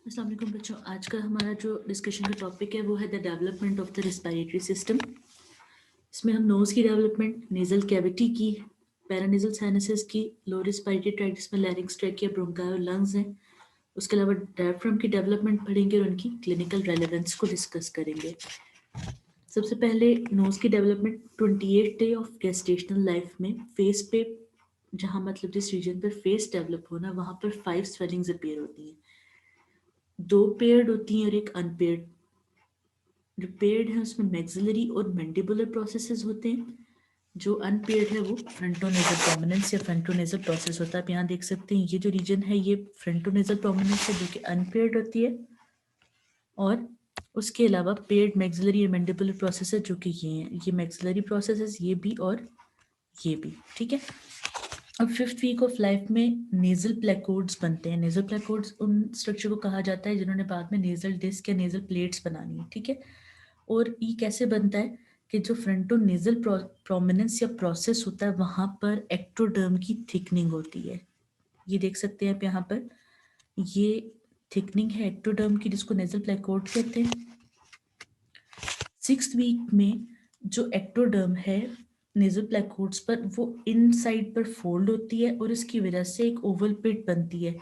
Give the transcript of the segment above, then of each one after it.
अस्सलाम वालेकुम बच्चों, आज का हमारा जो डिस्कशन का टॉपिक है वो है the development of the respiratory system. इसमें हम नोज़ की डेवलपमेंट, नेज़ल कैविटी की, पैरानेज़ल साइनसेस की, लोअर रेस्पिरेटरी ट्रैक्ट जिसमें लैरिंक्स, ट्रैकिया, ब्रोंकाई और लंग्स हैं। उसके अलावा डायफ्राम की डेवलपमेंट पढ़ेंगे और उनकी क्लिनिकल रेलेवेंस को डिस्कस करेंगे। सबसे पहले नोज़ की development 28 day of gestational life में फेस पे, जहाँ मतलब जिस रीजन पर फेस डेवलप होना वहाँ पर 5 स्वेलिंग्स अपीयर होती हैं। 2 पेयर्ड होती हैं और एक अनपेयर्ड। जो पेयर्ड है उसमें मैक्सिलरी और मैंडिबुलर प्रोसेसेस होते हैं। जो अनपेयर्ड है वो फ्रंटोनेजल प्रोमिनेंस या फ्रंटोनेजल प्रोसेस होता है। आप यहाँ देख सकते हैं ये जो रीजन है ये फ्रंटोनेजल प्रोमिनेंस है जो कि अनपेयर्ड होती है, और उसके अलावा पेयर्ड मैक्सिलरी और मैंडिबुलर प्रोसेस है जो कि ये हैं। ये मैक्सिलरी प्रोसेसेस ये भी और ये भी, ठीक है। अब 5th वीक ऑफ लाइफ में नेजल प्लेकोड्स बनते हैं। नेजल प्लेकोड्स उन स्ट्रक्चर को कहा जाता है जिन्होंने बाद में नेजल डिस्क या नेजल प्लेट्स बनानी है, ठीक है। और ये कैसे बनता है कि जो फ्रंटो नेजल प्रोमिनेंस या प्रोसेस होता है वहां पर एक्टोडर्म की थिकनिंग होती है। ये देख सकते हैं आप यहाँ पर, ये थिकनिंग है एक्टोडर्म की जिसको नेजल प्लेकोड कहते हैं। 6th वीक में जो एक्टोडर्म है नेजल प्लेकोड्स पर वो इन साइड पर फोल्ड होती है और इसकी वजह से एक ओवल पिट बनती है,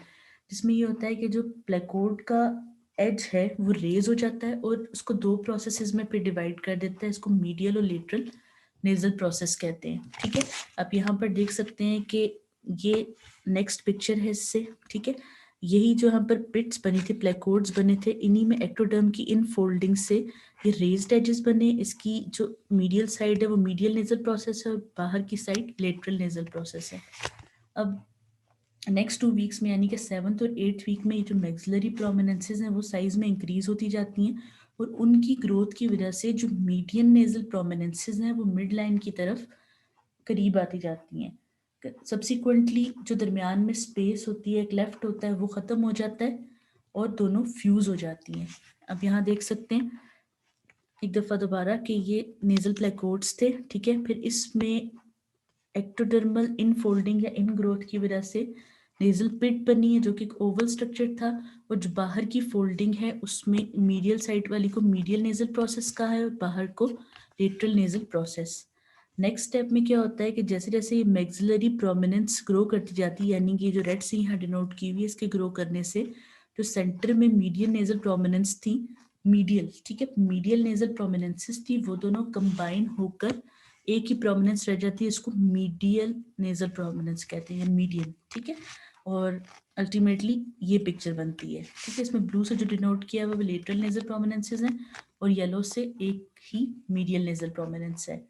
जिसमें ये होता है कि जो प्लेकोड का एज है वो रेज हो जाता है और उसको 2 प्रोसेसेस में फिर डिवाइड कर देता है। इसको मीडियल और लेटरल नेजल प्रोसेस कहते हैं, ठीक है। आप यहाँ पर देख सकते हैं कि ये नेक्स्ट पिक्चर है इससे, ठीक है। यही जो यहाँ पर पिट्स बनी थी, प्लेकोड्स बने थे, इन्हीं में एक्टोडर्म की इन फोल्डिंग से ये रेज्ड एजेस बने। इसकी जो मीडियल साइड है वो मीडियल नेजल प्रोसेस है और बाहर की साइड लेटरल नेजल प्रोसेस है। अब नेक्स्ट 2 वीक्स में यानी कि 7th और 8th वीक में ये जो मैक्सिलरी प्रोमिनेंसेस हैं वो साइज में इंक्रीज होती जाती हैं और उनकी ग्रोथ की वजह से जो मीडियन नेजल प्रोमिनेंसेस हैं वो मिड लाइन की तरफ करीब आती जाती हैं। सब्सिक्वेंटली जो दरमियान में स्पेस होती है, एक लेफ्ट होता है, वो ख़त्म हो जाता है और दोनों फ्यूज़ हो जाती हैं। अब यहाँ देख सकते हैं एक दफ़ा दोबारा कि ये नेजल प्लेकोड्स थे, ठीक है। फिर इसमें एक्टोडर्मल इन फोल्डिंग या इन ग्रोथ की वजह से नेजल पिट बनी है जो कि एक ओवल स्ट्रक्चर था, और जो बाहर की फोल्डिंग है उसमें मीडियल साइड वाली को मीडियल नेजल प्रोसेस कहा है और बाहर को lateral nasal process. Next step में क्या होता है कि जैसे जैसे ये मैक्सिलरी प्रोमिनेंस ग्रो करती जाती है, यानी कि जो रेड से यहाँ डिनोट की हुई है, इसके ग्रो करने से जो सेंटर में मीडियल नेजल प्रोमिनेंस थी, मीडियल, ठीक है, मीडियल नेजल प्रोमिनेंसेस थी, वो दोनों कंबाइन होकर एक ही प्रोमिनेंस रह जाती है। इसको मीडियल नेजल प्रोमिनेंस कहते हैं, मीडियन, ठीक है। और अल्टीमेटली ये पिक्चर बनती है, ठीक है। इसमें ब्लू से जो डिनोट किया हुआ वो लेटरल नेजल प्रोमिनेंसेस हैं और येलो से एक ही मीडियल नेजल प्रोमिनेंस है।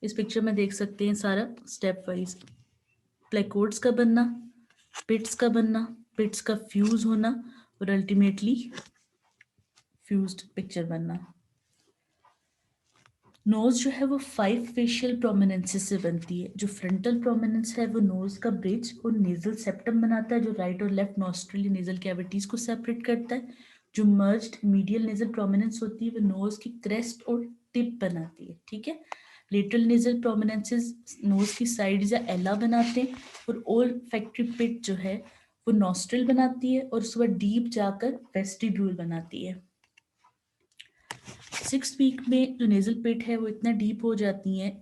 इस पिक्चर में देख सकते हैं सारा स्टेप वाइज प्लेकोड्स का बनना, पिट्स का बनना, पिट्स का फ्यूज होना और अल्टीमेटली फ्यूज्ड पिक्चर बनना। नोज जो है वो 5 फेशियल प्रोमिनेंसेस से बनती है। जो फ्रंटल प्रोमिनेंस है वो नोज का ब्रिज और नेजल सेप्टम बनाता है जो राइट और लेफ्ट नॉस्ट्रिल नेजल कैविटीज को सेपरेट करता है। जो मर्ज्ड मीडियल नेजल प्रोमिनेंस होती है वो नोज की क्रेस्ट और टिप बनाती है, ठीक है। लेटरल नेजल प्रोमिनेंसेस नोज की साइड्स या एला बनाते हैं और ओल्फैक्टरी पिट जो है वो नॉस्ट्रिल बनाती है और उसके बाद डीप जाकर वेस्टिब्यूल बनाती है। 6th वीक में जो नेजल पिट है वो इतना डीप हो जाती है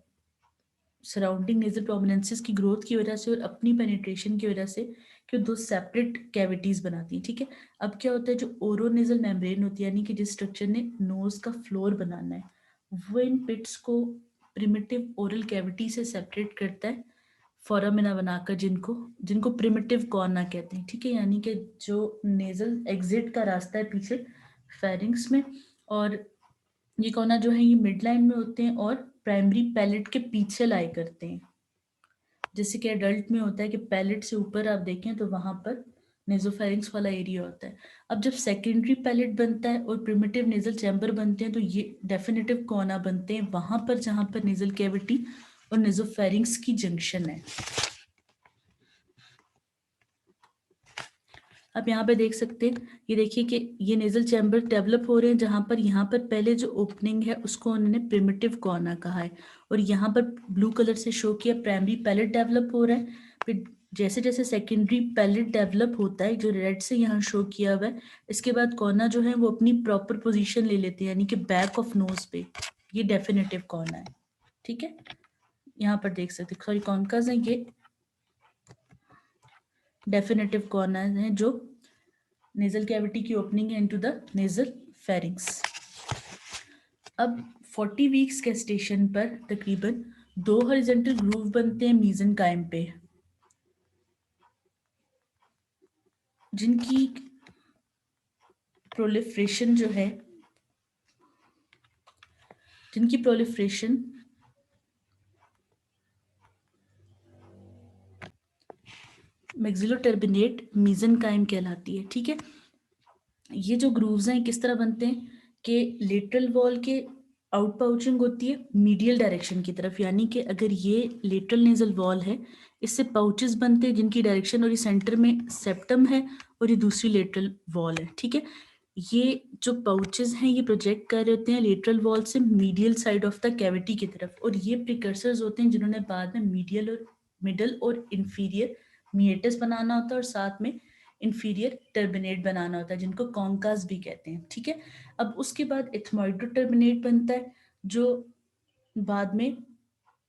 सराउंडिंग नेजल प्रोमिनेंसेस की ग्रोथ की वजह से और अपनी पेनिट्रेशन की वजह से कि वो 2 सेपरेट कैविटीज बनाती है, ठीक है। अब क्या होता है, जो ओरोनेजल मेम्ब्रेन होती है यानी कि जिस स्ट्रक्चर ने नोज का फ्लोर बनाना है, वो इन पिट्स को प्रिमिटिव ओरल कैविटी से सेपरेट करता है फोरामिना बनाकर, जिनको जिनको प्रिमिटिव कॉर्ना कहते हैं, ठीक है। यानी कि जो नेजल एग्जिट का रास्ता है पीछे फेरिंग्स में, और ये कोना जो है ये मिड लाइन में होते हैं और प्राइमरी पैलेट के पीछे लाई करते हैं। जैसे कि एडल्ट में होता है कि पैलेट से ऊपर आप देखें तो वहां पर नेजोफेरिंक्स वाला एरिया होता है। अब जब सेकेंडरी पैलेट बनता है और प्रिमिटिव नेजल चैम्बर बनते हैं तो ये डेफिनेटिव कोना बनते हैं वहां पर जहां पर नेजल कैविटी और नेजोफेरिंक्स की जंक्शन है। आप यहाँ पे देख सकते हैं, ये देखिए कि ये नेजल चैम्बर डेवलप हो रहे हैं जहाँ पर यहाँ पर पहले जो ओपनिंग है उसको उन्होंने प्रिमिटिव कॉर्ना कहा है, और यहाँ पर ब्लू कलर से शो किया प्राइमरी पैलेट डेवलप हो रहा है। फिर जैसे जैसे सेकेंडरी पैलेट डेवलप होता है, जो रेड से यहाँ शो किया हुआ है, इसके बाद कॉर्ना जो है वो अपनी प्रॉपर पोजीशन ले लेते हैं, यानी कि बैक ऑफ नोज पे। ये डेफिनेटिव कॉर्ना है, ठीक है। यहाँ पर देख सकते हैं, सॉरी कॉन्कास है, ये डेफिनेटिव कॉर्ना है जो नेजल कैविटी की ओपनिंग है इनटू द नेजल फेरिंग्स। अब 40 वीक्स गेस्टेशन पर तकरीबन 2 हॉरिजॉन्टल ग्रूव बनते हैं मीजेनकाइम पे, जिनकी प्रोलिफरेशन जो है, जिनकी प्रोलिफरेशन मैक्सिलोटर्बिनेट मीजेनकाइम कहलाती है, ठीक है। ये जो ग्रूव्स हैं किस तरह बनते हैं कि लेटरल वॉल के आउट पाउचिंग होती है मीडियल डायरेक्शन की तरफ, यानी कि अगर ये लेटरल नेजल वॉल है, इससे पाउचेस बनते हैं जिनकी डायरेक्शन, और ये सेंटर में सेप्टम है और ये दूसरी लेटरल वॉल है, ठीक है। ये जो पाउचेस हैं ये प्रोजेक्ट कर रहे होते हैं लेटरल वॉल से medial side of the cavity की तरफ, और ये प्रिकर्सर्स होते हैं जिन्होंने बाद में मीडियल और मिडल और इंफीरियर मिएटस बनाना होता है, और साथ में इंफीरियर टर्बिनेट बनाना होता है, जिनको कॉन्कास भी कहते हैं, ठीक है। अब उसके बाद एथमोइडो टर्बिनेट बनता है, जो बाद में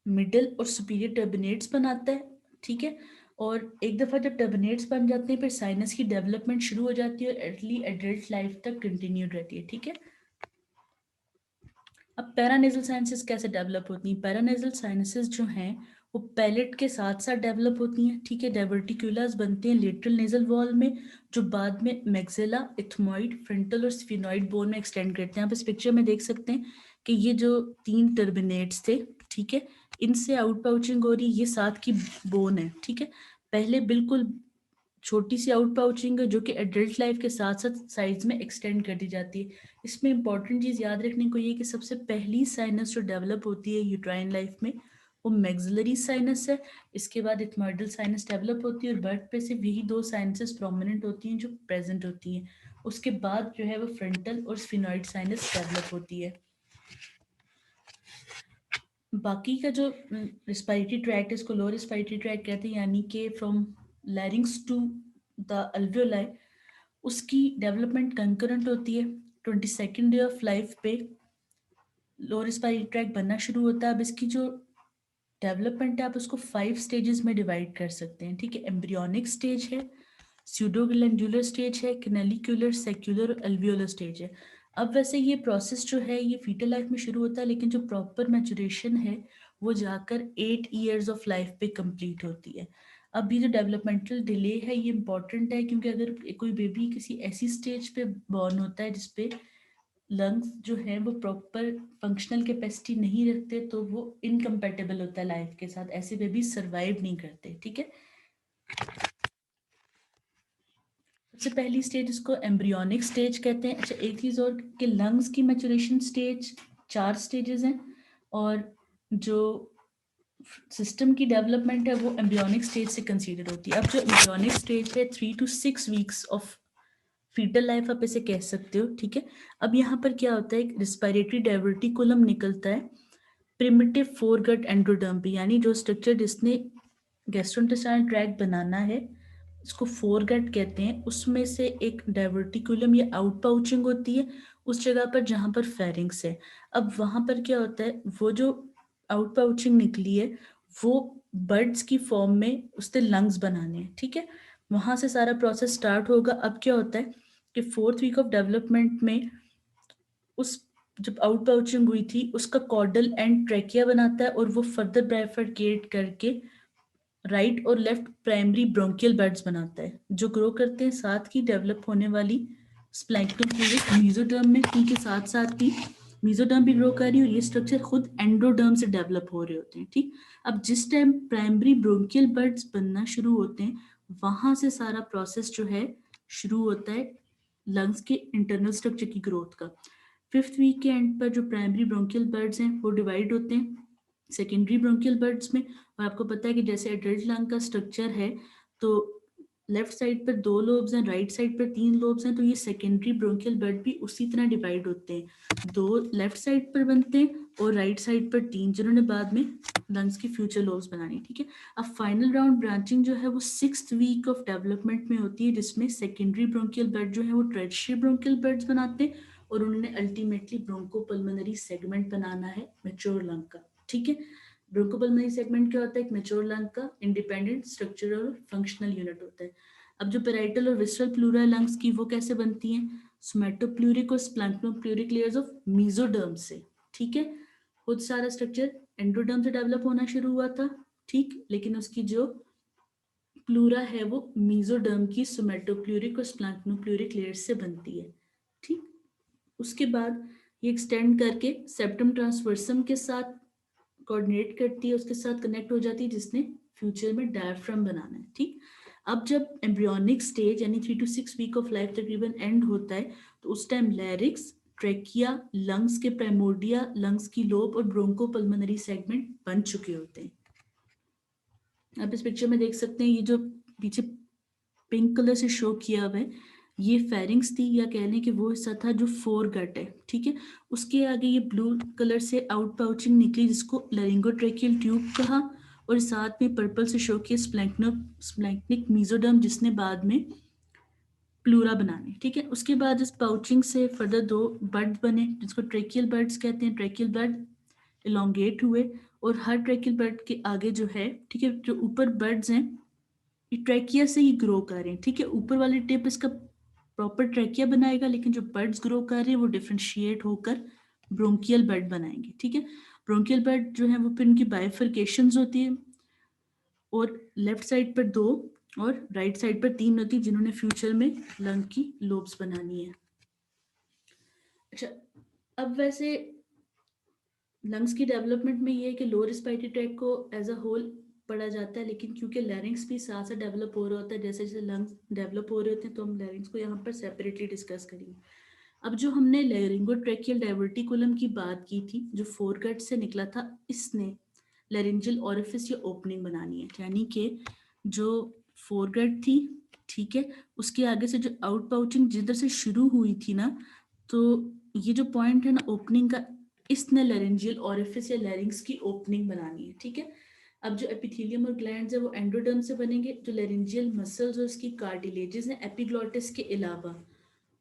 मिडल और सुपीरियर टर्बिनेट्स बनाता है, ठीक है। और एक दफ़ा जब टर्बिनेट्स बन जाते हैं फिर साइनस की डेवलपमेंट शुरू हो जाती है और अर्ली एडल्ट लाइफ तक कंटिन्यूड रहती है, ठीक है। अब पैरानेजल साइनसेस कैसे डेवलप होती हैं? पैरानेजल साइनसेस जो हैं वो पैलेट के साथ साथ डेवलप होती हैं, ठीक है। डाइवर्टिक्यूलास बनते हैं लेटरल नेजल वॉल में, जो बाद में मैक्सिला, इथमॉइड, फ्रंटल और स्फिनॉइड बोन में एक्सटेंड करते हैं। आप इस पिक्चर में देख सकते हैं कि ये जो 3 टर्बिनेट्स थे, ठीक है, इनसे आउट पाउचिंग हो रही है, ये साथ की बोन है, ठीक है। पहले बिल्कुल छोटी सी आउट पाउचिंग है जो कि एडल्ट लाइफ के साथ साथ साइज में एक्सटेंड कर दी जाती है। इसमें इंपॉर्टेंट चीज़ याद रखने को ये कि सबसे पहली साइनस जो डेवलप होती है यूट्राइन लाइफ में वो मैक्सिलरी साइनस है, इसके बाद इथमॉइडल साइनस डेवलप होती है, और बर्थ पे सिर्फ यही 2 साइनसेस प्रोमिनेंट होती हैं जो प्रेजेंट होती हैं। उसके बाद जो है वो फ्रंटल और स्फिनॉइड साइनस डेवलप होती है। बाकी का जो रिस्पायरेटरी ट्रैक्ट, इसको लोअर रिस्पायरेटरी ट्रैक्ट कहते हैं, यानी कि from larynx to the alveoli, उसकी डेवलपमेंट कंकरेंट होती है। 22nd डे ऑफ लाइफ पे लोअर रिस्पायरेटरी ट्रैक्ट बनना शुरू होता है। अब इसकी जो डेवलपमेंट है आप उसको 5 स्टेजेस में डिवाइड कर सकते हैं, ठीक है। एम्ब्रियोनिक स्टेज है, स्यूडोग्लैंडुलर स्टेज है, कैनेलिक्यूलर, सेक्युलर और अल्वियोलर स्टेज है। अब वैसे ये प्रोसेस जो है ये फीटल लाइफ में शुरू होता है, लेकिन जो प्रॉपर मैचुरेशन है वो जाकर 8 ईयर्स ऑफ लाइफ पे कंप्लीट होती है। अब ये जो डेवलपमेंटल डिले है ये इंपॉर्टेंट है, क्योंकि अगर कोई बेबी किसी ऐसी स्टेज पे बॉर्न होता है जिसपे लंग्स जो है वो प्रॉपर फंक्शनल कैपेसिटी नहीं रखते, तो वो इनकम्पेटेबल होता है लाइफ के साथ, ऐसे बेबी सर्वाइव नहीं करते, ठीक है। सबसे पहली स्टेज इसको एम्ब्रियोनिक स्टेज कहते हैं। अच्छा, एक चीज़ और कि लंग्स की मैचुरेशन स्टेज 4 स्टेजेस हैं, और जो सिस्टम की डेवलपमेंट है वो एम्ब्रियोनिक स्टेज से कंसीडर होती है। अब जो एम्ब्रियोनिक स्टेज है 3 to 6 weeks of foetal life आप इसे कह सकते हो, ठीक है। अब यहाँ पर क्या होता है, रिस्पायरेटरी डाइवर्टिकुलम निकलता है प्रिमिटिव फोरगट एंडोडर्म पे, यानी जो स्ट्रक्चर जिसने गैस्ट्रोइंटेस्टाइनल ट्रैक्ट बनाना है इसको फोरगट कहते हैं, उसमें से एक डाइवर्टिकुलम या आउट पाउचिंग होती है उस जगह पर जहाँ पर फेरिंग्स है। अब वहाँ पर क्या होता है, वो जो आउट पाउचिंग निकली है वो बर्ड्स की फॉर्म में उससे लंग्स बनाने हैं, ठीक है। वहाँ से सारा प्रोसेस स्टार्ट होगा। अब क्या होता है कि 4th वीक ऑफ डेवलपमेंट में उस जब आउट पाउचिंग हुई थी उसका कॉर्डल एंड ट्रैकिया बनाता है, और वो फर्दर बाइफरकेट करके राइट और लेफ्ट प्राइमरी ब्रोंकियल बर्ड्स बनाता है, जो ग्रो करते हैं साथ ही डेवलप होने वाली स्प्लैंक्टन फ्लूइड मीजोडर्म में, उनके साथ साथ ही मीजोडर्म भी ग्रो कर रही है, और ये स्ट्रक्चर खुद एंडोडर्म से डेवलप हो रहे होते हैं, ठीक। अब जिस टाइम प्राइमरी ब्रोंकियल बर्ड्स बनना शुरू होते हैं वहां से सारा प्रोसेस जो है शुरू होता है लंग्स के इंटरनल स्ट्रक्चर की ग्रोथ का। 5th वीक के एंड पर जो प्राइमरी ब्रोंकियल बर्ड्स हैं वो डिवाइड होते हैं सेकेंडरी ब्रोंकियल बर्ड्स में, और आपको पता है कि जैसे एडल्ट लंग का स्ट्रक्चर है तो लेफ्ट साइड पर 2 लोब्स हैं, राइट साइड पर 3 लोब्स हैं, तो ये सेकेंडरी ब्रोंकियल बर्ड भी उसी तरह डिवाइड होते हैं, 2 लेफ्ट साइड पर बनते हैं और राइट साइड पर 3, जिन्होंने बाद में लंग्स की फ्यूचर लोब्स बनानी, ठीक है। अब फाइनल राउंड ब्रांचिंग जो है वो 6th वीक ऑफ डेवलपमेंट में होती है, जिसमें सेकेंडरी ब्रोंकियल बड जो है वो टर्शियरी ब्रोंकियल बड्स बनाते हैं और उन्होंने अल्टीमेटली ब्रोंकोपल्मोनरी सेगमेंट बनाना है मैच्योर लंग का, ठीक है। ब्रोंकोपल्मोनरी सेगमेंट क्या होता है? एक मैच्योर लंग का इंडिपेंडेंट स्ट्रक्चरल और फंक्शनल यूनिट होता है। अब जो पेराइटल और विसरल प्लूरा लंग्स की वो कैसे बनती हैं? सोमैटोप्लूरिक और स्प्लैंक्नोप्लूरिक लेयर्स ऑफ मीजोडर्म से, ठीक है। खुद सारा स्ट्रक्चर एंडोडर्म से डेवलप होना शुरू हुआ था, ठीक, लेकिन उसकी जो प्लूरा है वो मीजोडर्म की सोमैटोप्लूरिक और स्प्लैंक्नोप्लूरिक लेयर्स से बनती है, ठीक। उसके बाद ये एक्सटेंड करके सेप्टम ट्रांसवर्सम के साथ कोऑर्डिनेट करती है, उसके साथ कनेक्ट हो जाती है, जिसने फ्यूचर में डायफ्राम बनाना है, ठीक। अब जब एम्ब्रियोनिक स्टेज यानी 3 to 6 वीक ऑफ लाइफ तकरीबन एंड होता है, तो उस टाइम लैरिक्स, ट्रेकिया, लंग्स के प्राइमोर्डिया, लंग्स की लोब और ब्रोंकोपल्मोनरी सेगमेंट बन चुके होते हैं। आप इस पिक्चर में देख सकते हैं, ये जो पीछे पिंक कलर से शो किया हुआ है, ये फेरिंग्स थी, या कह लें कि वो हिस्सा था जो फोर गट है, ठीक है। उसके आगे ये ब्लू कलर से आउट पाउचिंग निकली, जिसको लैरिंगोट्रेकियल ट्यूब कहा, और साथ में पर्पल से शो किया स्प्लैंक्निक मीजोडर्म, जिसने बाद में प्लूरा बनाने, ठीक है। उसके बाद इस पाउचिंग से फर्दर दो बर्ड बने, जिसको ट्रेकियल बर्ड्स कहते हैं। ट्रेकियल बर्ड इलोंगेट हुए, और हर ट्रेकियल बर्ड के आगे जो है, ठीक है, जो ऊपर बर्ड्स हैं ये ट्रैकिया से ही ग्रो कर रहे हैं, ठीक है। ऊपर वाली टिप इसका प्रॉपर ट्रैकिया बनाएगा, लेकिन जो बर्ड्स ग्रो कर रहे हैं वो डिफ्रेंशिएट होकर ब्रोंकियल बर्ड बनाएंगे, ठीक है। ब्रोंकियल बर्ड जो है वो फिर उनकी बाइफर्केशंस होती है, और लेफ्ट साइड पर दो और राइट साइड पर तीन होती है, जिन्होंने फ्यूचर में लंग की लोब्स बनानी है। अच्छा, अब वैसे लंग्स की डेवलपमेंट में ये है कि लोअर रिस्पिरेटरी ट्रैक को एज अ होल पढ़ा जाता है, लेकिन क्योंकि लैरिंग्स भी साथ साथ डेवलप हो रहा होता है, जैसे जैसे लंग्स डेवलप हो रहे होते हैं, तो हम लैरिंग्स को यहाँ पर सेपरेटली डिस्कस करेंगे। अब जो हमने लैरिंगोट्रैकियल डाइवर्टिकुलम की बात की थी, जो फोरगट से निकला था, इसने लैरिंजियल ओरिफिस या ओपनिंग बनानी है, यानी कि जो फोरगट थी, ठीक है, उसके आगे से जो आउट पाउचिंग जिधर से शुरू हुई थी ना, तो ये जो पॉइंट है ना ओपनिंग का, इसने लैरिंजियल ओरिफिस या लैरिंग्स की ओपनिंग बनानी है, ठीक है। अब जो एपिथेलियम और ग्लैंड्स है वो एंडोडर्म से बनेंगे। जो लैरिंजियल मसल्स और उसकी कार्टिलेजेस हैं एपिग्लॉटिस के अलावा,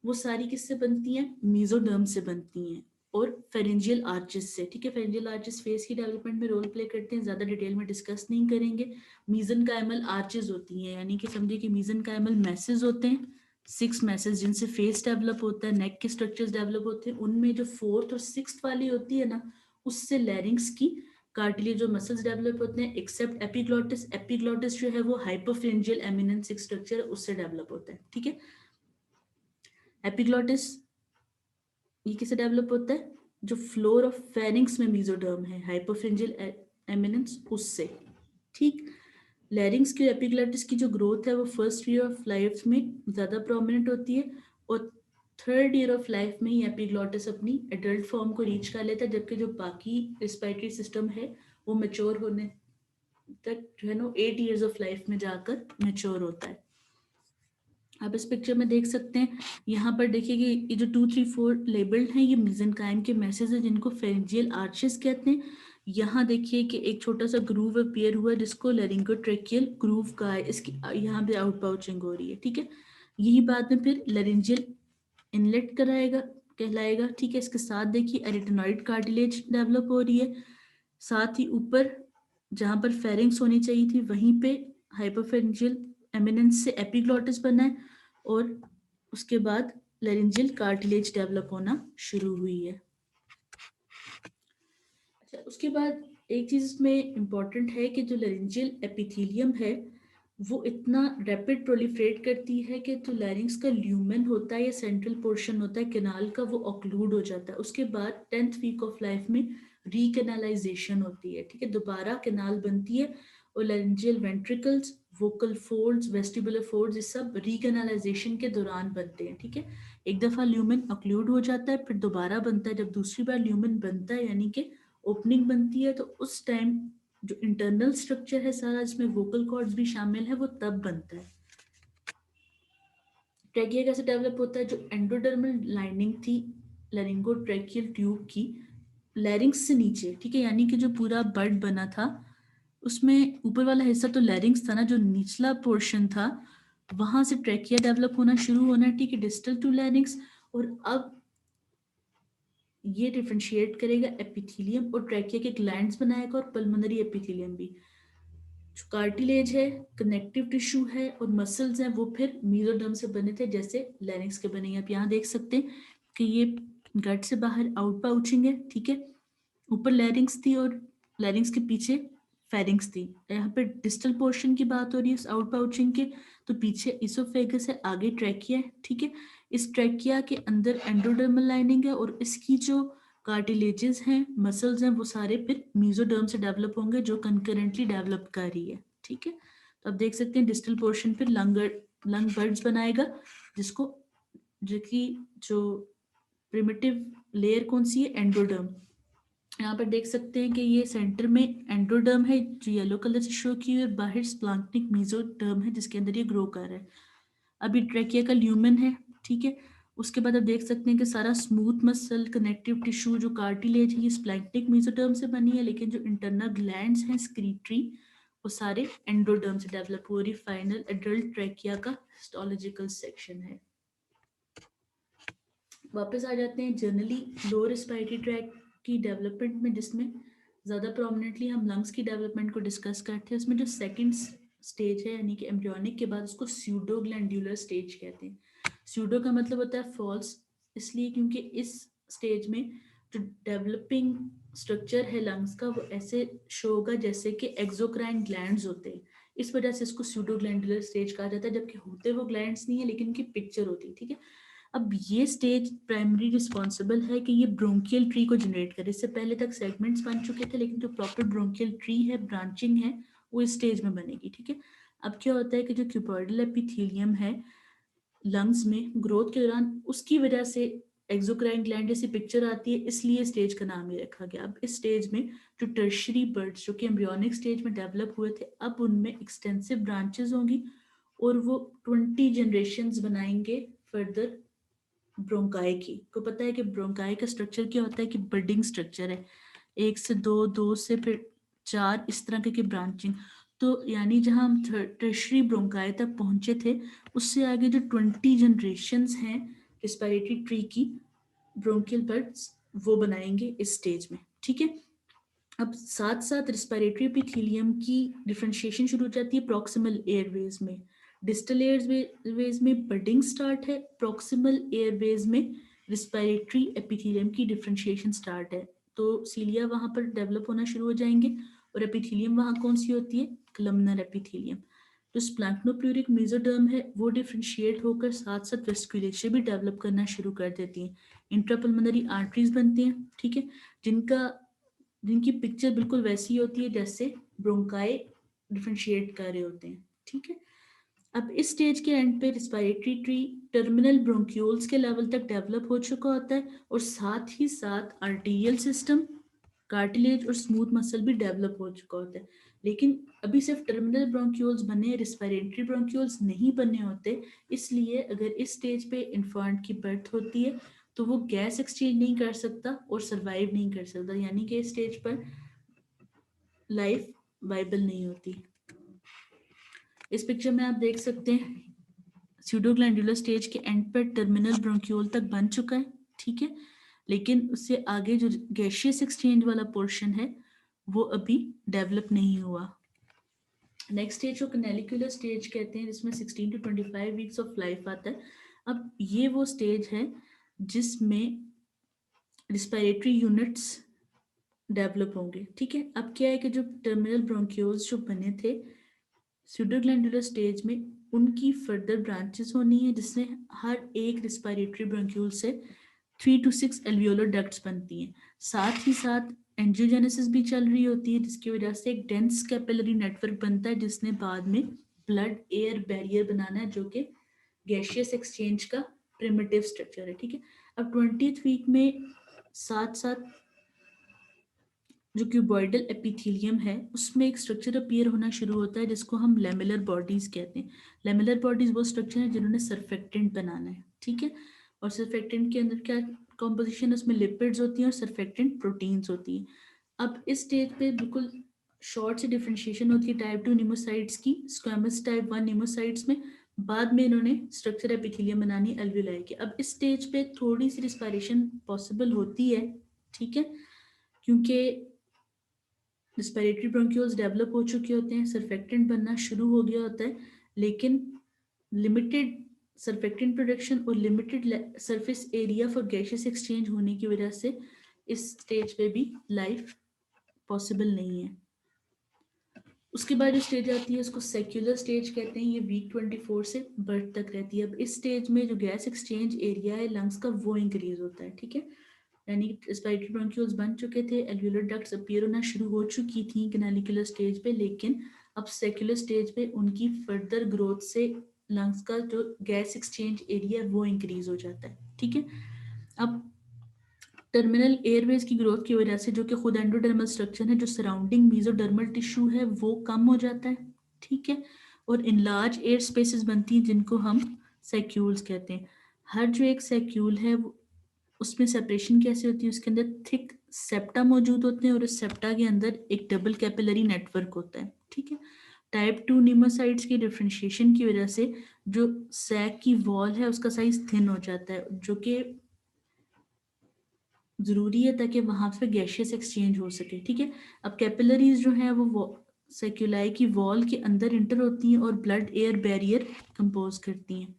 वो सारी किससे बनती हैं? मीजोडर्म से बनती हैं, और फेरेंजियल आर्चेस से, ठीक है। फेरेंजियल आर्चेस फेस की डेवलपमेंट में रोल प्ले करते हैं, ज्यादा डिटेल में डिस्कस नहीं करेंगे। मीजनकाइमल आर्चेस होती हैं, यानी कि समझिए कि मीजनकाइमल मैसेज होते हैं, 6 मैसेज, जिनसे फेस डेवलप होता है, नेक के स्ट्रक्चर्स डेवलप होते हैं। उनमें जो फोर्थ और सिक्स्थ वाली होती है ना, उससे लैरिंग्स की कार्टिलेज जो मसल्स डेवलप होते हैं, एक्सेप्ट एपिग्लॉटिस। एपिग्लॉटिस जो है वो हाइपोफ्रेंजियल एमिनेंस स्ट्रक्चर उससे डेवलप होता है, ठीक है। एपिग्लॉटिस ये किसे डेवलप होता है? जो फ्लोर ऑफ फेरिंग्स में मीजोडर्म है, हाइपोफ्रेंजियल एमिनेंस, उससे, ठीक। लैरिंग्स की एपिग्लॉटिस की जो ग्रोथ है वो फर्स्ट ईयर ऑफ लाइफ में ज़्यादा प्रोमिनेंट होती है, और थर्ड ईयर ऑफ लाइफ में ही एपिग्लॉटिस अपनी एडल्ट फॉर्म को रीच कर लेता है, जबकि जो बाकी रिस्पिरेटरी सिस्टम है वो मेच्योर होने तक जो है ना 8 ईयर्स ऑफ लाइफ में जाकर मेच्योर होता है। आप इस पिक्चर में देख सकते हैं, यहाँ पर देखिए कि ये जो 2, 3, 4 लेबल्ड हैं, ये मीजेनकाइम के मैसेज है, जिनको फेरेंजियल आर्चेस कहते हैं। यहाँ देखिए कि एक छोटा सा ग्रूव अपीयर हुआ, जिसको लैरिंगोट्रेकियल ग्रूव का है, इसकी यहाँ पे आउट पाउचिंग हो रही है, ठीक है। यही बाद में फिर लैरिंजियल इनलेट कराएगा, कहलाएगा, ठीक है। इसके साथ देखिए एरिटेनॉइड कार्टिलेज डेवलप हो रही है, साथ ही ऊपर जहाँ पर फेरिंग्स होनी चाहिए थी वहीं पे हाइपोफेरेंजियल एमिनेंस से एपिग्लॉटिस बना है, और उसके बाद लैरिंजियल कार्टिलेज डेवलप होना शुरू हुई है। अच्छा, उसके बाद एक चीज इसमें इम्पॉर्टेंट है कि जो लैरिंजियल एपिथेलियम है वो इतना रैपिड प्रोलिफरेट करती है कि जो लैरिंग्स का ल्यूमेन होता है या सेंट्रल पोर्शन होता है कैनाल का, वो ऑक्लूड हो जाता है। उसके बाद 10th वीक ऑफ लाइफ में रीकैनालाइजेशन होती है, ठीक है, दोबारा कैनाल बनती है, और laryngeal ventricles, vocal folds, vestibular folds, ये सब रीकैनालाइजेशन के दौरान बनते हैं, ठीक है। एक दफा ल्यूमेन ऑक्लूड हो जाता है, फिर दोबारा बनता है। जब दूसरी बार ल्यूमेन बनता है यानी कि ओपनिंग बनती है, तो उस टाइम जो इंटरनल स्ट्रक्चर है सारा, जिसमें वोकल कॉर्ड्स भी शामिल है, वो तब बनता है। ट्रैकिया कैसे डेवलप होता है? जो एंडोडर्मल लाइनिंग थी लैरिंगोट्रैकियल ट्यूब की, लैरिंग्स से नीचे, ठीक है, यानी कि जो पूरा बर्ड बना था उसमें ऊपर वाला हिस्सा तो लैरिंग्स था ना, जो निचला पोर्शन था वहां से ट्रैकिया डेवलप होना शुरू होना है, ठीक है, डिस्टल टू लैरिंग्स। और अब ये डिफरेंशिएट करेगा एपिथेलियम और ट्रैकिया के ग्लैंड्स बनाएगा और पल्मोनरी एपिथेलियम भी। जो कार्टिलेज है, कनेक्टिव टिश्यू है और मसल्स हैं वो फिर मीजोडर्म से बने थे जैसे लैरिंग्स के बने हैं। आप यहाँ देख सकते हैं कि ये गट से बाहर आउट पाउचिंग है, ठीक है, ऊपर लैरिंग्स थी और लैरिंग्स के पीछे फेरिंग्स थी। यहाँ पे डिस्टल पोर्शन की बात हो रही है आउट पाउचिंग के, तो पीछे इसोफेगस है, आगे ट्रैकिया है, ठीक है। इस ट्रैकिया के अंदर एंडोडर्मल लाइनिंग है और इसकी जो कार्टिलेजेस हैं, मसल्स हैं, वो सारे फिर मीजोडर्म से डेवलप होंगे जो कंकरेंटली डेवलप कर रही है, ठीक है। तो आप देख सकते हैं डिस्टल पोर्शन फिर लंग बर्ड्स बनाएगा, जिसको जो कि जो प्रिमिटिव लेयर कौन सी है, एंडोडर्म। यहाँ पर देख सकते हैं कि ये सेंटर में एंडोडर्म है जो येलो कलर से शो की हुई है और बाहर स्प्लांक्निक मीजोडर्म है जिसके अंदर ये ग्रो कर रहा है। अभी ट्रैकिया का ल्यूमेन है, ठीक है। उसके बाद आप देख सकते हैं कि सारा स्मूथ मसल कनेक्टिव टिश्यू जो कार्टिलेज है ये स्प्लैंक्टिक मेसोडर्म से बनी है, लेकिन जो इंटरनल ग्लैंड्स हैं स्क्रीटरी वो सारे एंडोडर्म से डेवलप हो रही। फाइनल एडल्ट ट्रैकिया का हिस्टोलॉजिकल सेक्शन है। वापस आ जाते हैं जनरली लो रेस्पिरेटरी ट्रैक की डेवलपमेंट में, जिसमें ज़्यादा प्रोमिनेंटली हम लंग्स की डेवलपमेंट को डिस्कस करते हैं। उसमें जो सेकंड स्टेज है यानी कि एम्ब्रियोनिक के बाद उसको स्यूडो ग्लैंडुलर स्टेज कहते हैं। स्यूडो का मतलब होता है फॉल्स, इसलिए क्योंकि इस स्टेज में जो डेवलपिंग स्ट्रक्चर है लंग्स का वो ऐसे शो होगा जैसे कि एक्सोक्राइन ग्लैंड्स होते हैं। इस वजह से इसको स्यूडो ग्लैंडुलर स्टेज कहा जाता है, जबकि होते वो ग्लैंड्स नहीं है लेकिन उनकी पिक्चर होती है, ठीक है। अब ये स्टेज प्राइमरी रिस्पॉन्सिबल है कि ये ब्रोंकियल ट्री को जनरेट करे। इससे पहले तक सेगमेंट्स बन चुके थे लेकिन जो प्रॉपर ब्रोंकियल ट्री है, ब्रांचिंग है, वो इस स्टेज में बनेगी, ठीक है। अब क्या होता है कि जो क्यूबॉइडल एपिथेलियम है लंग्स में ग्रोथ के दौरान उसकी वजह से एक्सोक्राइन ग्लैंड जैसी पिक्चर आती है, इसलिए स्टेज का नाम ये रखा गया। अब इस स्टेज में जो टर्शरी बर्ड्स जो कि एम्ब्रियोनिक स्टेज में डेवलप हुए थे अब उनमें एक्सटेंसिव ब्रांचेस होंगी और वो 20 जनरेशंस बनाएंगे फर्दर ब्रोंकाई की। को पता है कि ब्रोंकाई का स्ट्रक्चर क्या होता है कि बडिंग स्ट्रक्चर है, एक से दो, दो से फिर चार, इस तरह के ब्रांचिंग। तो यानी जहां हम टर्शरी ब्रोंकाई तक पहुंचे थे उससे आगे जो 20 जनरेशंस हैं रिस्पिरेटरी ट्री की ब्रोंकियल बर्ड्स वो बनाएंगे इस स्टेज में, ठीक है। अब साथ साथ रिस्पिरेटरी एपिथेलियम की डिफरेंशिएशन शुरू हो जाती है प्रॉक्सिमल एयरवेज में। डिस्टल एयरवेज में बडिंग स्टार्ट है, प्रॉक्सिमल एयरवेज में रिस्पिरेटरी एपिथेलियम की डिफरेंशिएशन स्टार्ट है। तो सीलिया वहां पर डेवलप होना शुरू हो जाएंगे और एपिथेलियम वहां कौन सी होती है, कलमनर एपिथेलियम। जो स्प्लैंक्नोप्लूरिक मेसोडर्म है वो डिफरेंशिएट होकर साथ साथ वेस्कुलेचर भी डेवलप करना शुरू कर देती हैं। इंट्रापल्मोनरी आर्टरीज बनती हैं, ठीक है, जिनका जिनकी पिक्चर बिल्कुल वैसी होती है जैसे ब्रोंकाई डिफरेंशिएट कर रहे होते हैं, ठीक है। अब इस स्टेज के एंड पे रिस्पिरेटरी ट्री टर्मिनल ब्रोंक्यूल्स के लेवल तक डेवलप हो चुका होता है और साथ ही साथ आर्टीरियल सिस्टम, कार्टिलेज और स्मूथ मसल भी डेवलप हो चुका होता है। लेकिन अभी सिर्फ टर्मिनल ब्रोंक्यूल्स बने, रिस्पिरेटरी ब्रोंक्यूल्स नहीं बने होते। इसलिए अगर इस स्टेज पे इन्फेंट की बर्थ होती है तो वो गैस एक्सचेंज नहीं कर सकता और सरवाइव नहीं कर सकता, यानी कि इस स्टेज पर लाइफ वाइबल नहीं होती। इस पिक्चर में आप देख सकते हैं स्यूडोग्लैंडुलर स्टेज के एंड पर टर्मिनल ब्रोंक्यूल तक बन चुका है, ठीक है, लेकिन उससे आगे जो गैशियस एक्सचेंज वाला पोर्शन है वो अभी डेवलप नहीं हुआ। नेक्स्ट स्टेज को कैनेलिकुलर स्टेज कहते हैं जिसमें 16 to 25 वीक्स ऑफ लाइफ आता है। अब ये वो स्टेज है जिसमें रिस्पिरेटरी यूनिट्स डेवलप होंगे, ठीक है। अब क्या है कि जो टर्मिनल ब्रोंक्यूल्स जो बने थे स्यूडोग्लैंडुलर स्टेज में उनकी फर्दर ब्रांचेस होनी है जिससे हर एक रिस्पिरेटरी ब्रोंक्यूल से 3 to 6 एल्वियोलर डक्ट्स बनती हैं। साथ ही साथ एंजियोजेनेसिस भी चल रही होती है जिसकी वजह से एक डेंस कैपिलरी नेटवर्क बनता है जिसने बाद में ब्लड एयर बैरियर बनाना है जो कि गैशियस एक्सचेंज का प्रिमिटिव स्ट्रक्चर है, ठीक है। अब 20th वीक में साथ साथ जो क्यूबॉइडल एपिथेलियम है उसमें एक स्ट्रक्चर अपीयर होना शुरू होता है जिसको हम लेमिलर बॉडीज कहते हैं। लेमिलर बॉडीज वो स्ट्रक्चर है जिन्होंने सरफेक्टेंट बनाना है, ठीक है। और सरफेक्टेंट के अंदर क्या कॉम्पोजिशन, उसमें लिपिड्स होती हैं और सर्फेक्टेंट प्रोटीन्स होती हैं। अब इस स्टेज पे बिल्कुल शॉर्ट से डिफरेंशिएशन होती है टाइप 2 निमोसाइट्स की स्क्वैमस टाइप 1 निमोसाइट्स में। बाद में इन्होंने स्ट्रक्चर एपिथेलियम बनानी एल्वियोलाई की। अब इस स्टेज पे थोड़ी सी रिस्पायरेशन पॉसिबल होती है, ठीक है, क्योंकि रेस्पिरेटरी ब्रोंक्यूल्स डेवलप हो चुके होते हैं, सर्फेक्टेंट बनना शुरू हो गया होता है, लेकिन लिमिटेड सर्फेक्टेंट प्रोडक्शन और limited surface area for gases exchange होने की वजह से इस स्टेज पे भी लाइफ पॉसिबल नहीं है। उसके बाद जो स्टेज आती है उसको सेक्युलर स्टेज कहते हैं। ये वीक 24 से बर्थ तक रहती है। अब इस स्टेज में जो गैस एक्सचेंज एरिया है लंग्स का वो इंक्रीज होता है, ठीक है, यानी रेस्पिरेटरी ब्रोंक्यूल्स बन चुके थे, एल्वियोलर डक्ट्स अपीयर होना शुरू हो चुकी थी कैनालिकुलर स्टेज पे, लेकिन अब सेक्युलर स्टेज पे उनकी फर्दर ग्रोथ से लंग्स का जो गैस एक्सचेंज एरिया है वो इंक्रीज हो जाता है, ठीक है। अब टर्मिनल एयरवेज की ग्रोथ की वजह से जो कि खुद एंडोडर्मल स्ट्रक्चर है, जो सराउंडिंग मीजोडर्मल टिश्यू है वो कम हो जाता है, ठीक है, और इनलार्ज एयर स्पेसेस बनती हैं जिनको हम सैक्यूल्स कहते हैं। हर जो एक सैक्यूल है उसमें सेपरेशन कैसे होती है, उसके अंदर थिक सेप्टा मौजूद होते हैं और इस सेप्टा के अंदर एक डबल कैपिलरी नेटवर्क होता है, ठीक है। टाइप 2 निमोसाइट्स की डिफरेंशिएशन की वजह से जो सैक की वॉल है उसका साइज थिन हो जाता है, जो कि ज़रूरी है ताकि वहाँ पे गैशियस एक्सचेंज हो सके, ठीक है। अब कैपिलरीज जो हैं वो सेक्युलाई की वॉल के अंदर इंटर होती हैं और ब्लड एयर बैरियर कंपोज करती हैं।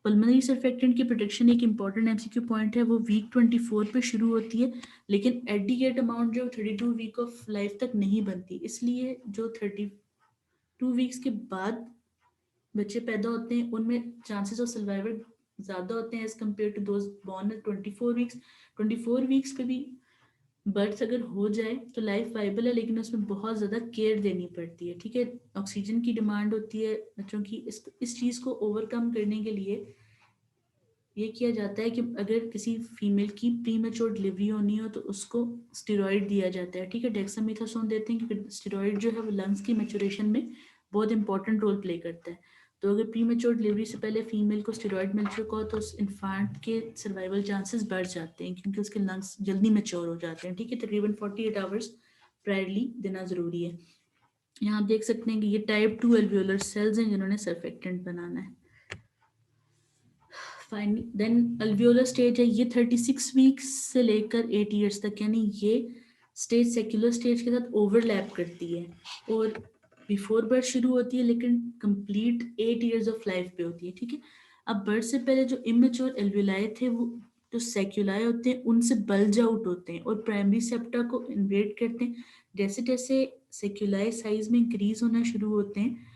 पल्मोनरी सर्फेक्टेंट की प्रोटेक्शन एक इंपॉर्टेंट एमसीक्यू पॉइंट है, वो वीक 24 पे शुरू होती है, लेकिन एडिकेट अमाउंट जो 32 वीक ऑफ लाइफ तक नहीं बनती, इसलिए जो 32 वीक्स के बाद बच्चे पैदा होते हैं उनमें चांसेस ऑफ सर्वाइवल ज़्यादा होते हैं as compared to those born at 24 weeks. 24 weeks पे भी बर्थ अगर हो जाए तो लाइफ वाइबल है, लेकिन उसमें बहुत ज़्यादा केयर देनी पड़ती है, ठीक है। ऑक्सीजन की डिमांड होती है बच्चों की। इस चीज़ को ओवरकम करने के लिए ये किया जाता है कि अगर किसी फीमेल की प्री मैच्योर डिलीवरी होनी हो तो उसको स्टेरॉइड दिया जाता है, ठीक है, डेक्सामेथासोन देते हैं, क्योंकि स्टेरॉइड जो है वो लंग्स की मैच्योरेशन में बहुत इंपॉर्टेंट रोल प्ले करता है। तो अगर प्री मैच्योर डिलीवरी से पहले फीमेल को स्टेरॉइड मिल चुका हो तो उस इन्फांट के सर्वाइवल चांसेस बढ़ जाते हैं, क्योंकि उसके लंग्स जल्दी मैच्योर हो जाते हैं, ठीक है। तकरीबन 48 आवर्स प्रायरली देना ज़रूरी है। यहाँ आप देख सकते हैं कि ये टाइप 2 एल्वियोलर सेल्स हैं जिन्होंने सर्फेक्टेंट बनाना है। फाइन, देन अल्वियोलर स्टेज है, ये 36 वीक्स से लेकर 8 ईयर्स तक, यानी ये स्टेज सेक्युलर स्टेज के साथ ओवरलैप करती है और बिफोर बर्थ शुरू होती है लेकिन कंप्लीट 8 ईयर्स ऑफ लाइफ पे होती है, ठीक है। अब बर्थ से पहले जो इमेच्योर एल्वियोलाई थे वो जो सेक्युलाई होते हैं उनसे बल्ज आउट होते हैं और प्राइमरी सेप्टा को इन्वेड करते हैं। जैसे जैसे सेक्युलाई साइज में इंक्रीज होना शुरू होते हैं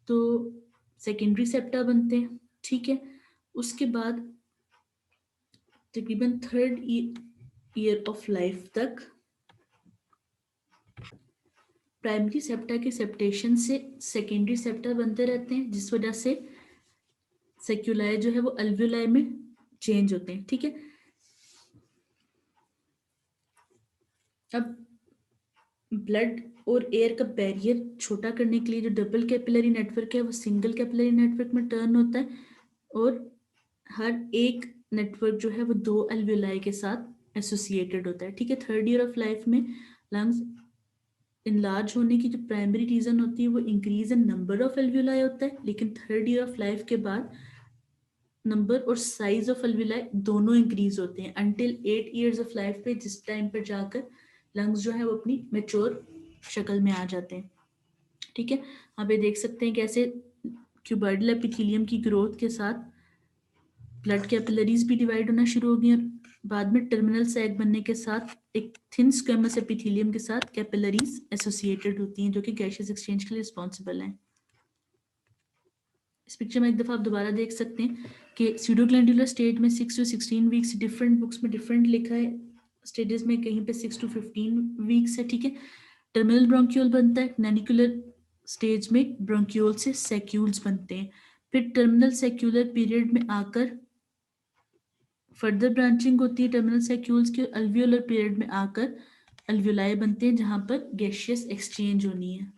तो सेकेंडरी सेप्टा बनते हैं, ठीक है। उसके बाद तकरीबन थर्ड ईयर ऑफ लाइफ तक प्राइमरी सेप्टा के सेप्टेशन से सेकेंडरी सेप्टा बनते रहते हैं, जिस वजह से सेक्युलाई जो है वो अल्वियोलाई में चेंज होते हैं, ठीक है। अब ब्लड और एयर का बैरियर छोटा करने के लिए जो डबल कैपिलरी नेटवर्क है वो सिंगल कैपिलरी नेटवर्क में टर्न होता है और हर एक नेटवर्क जो है वो 2 अल्वियोलाई के साथ एसोसिएटेड होता है, ठीक है। थर्ड ईयर ऑफ लाइफ में लंग्स इनलार्ज होने की जो प्राइमरी रीजन होती है वो increase in number of alveoli होता है, लेकिन थर्ड ईयर ऑफ लाइफ के बाद नंबर और साइज ऑफ एल्वियोलाई दोनों इंक्रीज होते हैं अंटिल 8 ईयर्स ऑफ लाइफ पे, जिस टाइम पर जाकर लंग्स जो है वो अपनी मेच्योर शक्ल में आ जाते हैं, ठीक है। आप ये देख सकते हैं कैसे क्यूबॉइडल एपिथेलियम की ग्रोथ के साथ ब्लड कैपिलरीज भी डिवाइड होना शुरू हो गई और बाद में टर्मिनल सैक बनने के साथ एक थिन स्क्वेमस एपिथेलियम के साथ कैपिलरीज एसोसिएटेड होती हैं जो कि गैशियस एक्सचेंज के लिए रिस्पॉन्सिबल हैं। इस पिक्चर में एक दफ़ा आप दोबारा देख सकते हैं कि स्यूडोग्लैंडुलर स्टेज में 6 to 16 वीक्स, डिफरेंट बुक्स में डिफरेंट लिखा है, स्टेजेस में कहीं पे 6 to 15 वीक्स है, ठीक है। टर्मिनल ब्रोंक्यूल बनता है, नैनिकुलर स्टेज में ब्रोंक्यूल से सैक्यूल्स बनते हैं, फिर टर्मिनल सैक्यूलर पीरियड में आकर फर्दर ब्रांचिंग होती है टर्मिनल सैक्यूल्स के, अल्वियोलर पीरियड में आकर अल्वियोलाई बनते हैं जहां पर गैशियस एक्सचेंज होनी है।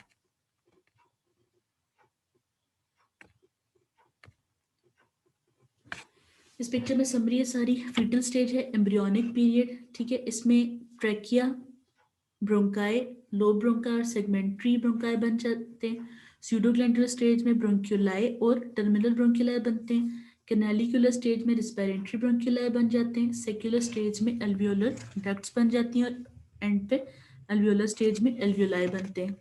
इस पिक्चर में समरी है सारी। फीटल स्टेज है, एम्ब्रियोनिक पीरियड, ठीक है। इसमें ट्रैकिया, ब्रोंकाई, लो ब्रोंकाई और सेगमेंट्री ब्रोंकाई बन जाते हैं। स्यूडोग्लैंडुलर स्टेज में ब्रोंक्यूलाई और टर्मिनल ब्रोंक्यूलाई बनते हैं। कैनालिकुलर स्टेज में रिस्पिरेटरी ब्रोंक्यूलाई बन जाते हैं। सेक्युलर स्टेज में अल्वियोलर डक्ट्स बन जाती हैं और एंड पे अल्वियोलर स्टेज में एल्वियोलाई बनते हैं।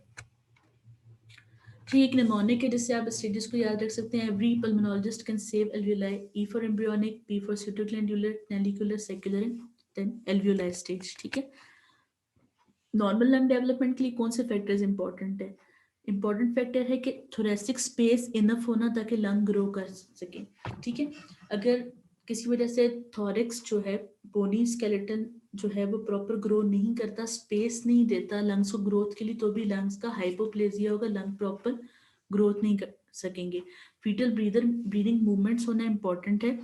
ठीक, एक निमोनिक है जिससे आप स्टेजेस को याद रख सकते हैं। Every pulmonologist can save alveoli, E for embryonic, P for pseudoglandular, canalicular, saccular and then alveoli stage, ठीक है। नॉर्मल लंग डेवलपमेंट के लिए कौन से फैक्टर्स इंपॉर्टेंट है? इंपॉर्टेंट फैक्टर है कि थोरेसिक स्पेस इनफ होना ताकि लंग ग्रो कर सके, ठीक है। अगर किसी वजह से थॉरिक्स जो है, बोनी स्केलेटन जो है वो प्रॉपर ग्रो नहीं करता, स्पेस नहीं देता लंग्स को ग्रोथ के लिए, तो भी लंग्स का हाइपोप्लेजिया होगा, लंग प्रॉपर ग्रोथ नहीं कर सकेंगे। फीटल ब्रीदिंग मूवमेंट्स होना इंपॉर्टेंट है।